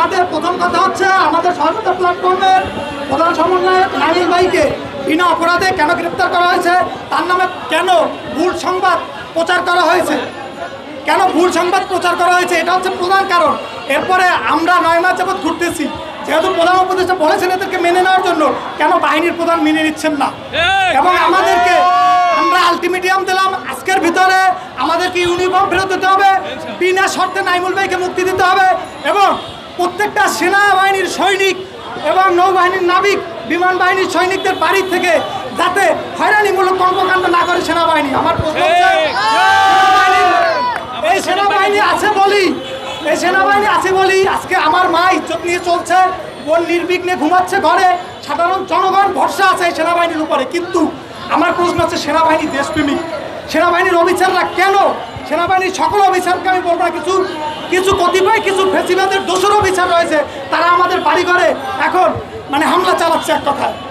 আমাদের প্রথম কথা হচ্ছে আমাদের স্বাধীনতা প্ল্যাটফর্মের প্রধান সমন্বয়ক নাইমুল ভাইকে বিনা অপরাধে কেন গ্রেপ্তার করা হয়েছে, তার নামে কেন ভুল সংবাদ প্রচার করা হয়েছে, কেন ভুল সংবাদ প্রচার করা হয়েছে, এটা হচ্ছে প্রধান কারণ। এরপরে আমরা 9 মাস যাবৎ ঘুরতেছি, যেহেতু প্রধান উপদেষ্টা বলেছেন এদেরকে মেনে নেওয়ার জন্য, কেন বাহিনীর প্রধান মেনে নিচ্ছেন না? এবং আমাদেরকে আমরা আলটিমেটাম দিলাম আজকের ভিতরে আমাদেরকে ইউনিফর্ম ফেরত দিতে হবে, বিনা শর্তে নাইমুল ভাইকে মুক্তি দিতে হবে এবং প্রত্যেকটা সেনাবাহিনীর সৈনিক এবং নৌবাহিনীর নাবিক বিমান বাহিনীর সৈনিকদের বাড়ি থেকে যাতে হয়রানিমূলক কর্মকাণ্ড না করে সেনাবাহিনী। আমার প্রশ্ন হচ্ছে এই সেনাবাহিনী আছে বলি আজকে আমার মা ইজ্জত নিয়ে চলছে, বোন নির্বিঘ্নে ঘুমাচ্ছে ঘরে, সাধারণ জনগণ ভরসা আছে এই সেনাবাহিনীর উপরে। কিন্তু আমার প্রশ্ন হচ্ছে সেনাবাহিনী দেশপ্রেমিক, সেনাবাহিনীর অফিসাররা কেন, সেনাবাহিনীর সকল অফিসারকে আমি বলবো না, কিছু কতিপয় কিছু ফেসিবাদের দোষর অফিসার রয়েছে, তারা আমাদের বাড়িঘরে এখন হামলা চালাচ্ছে এক কথায়।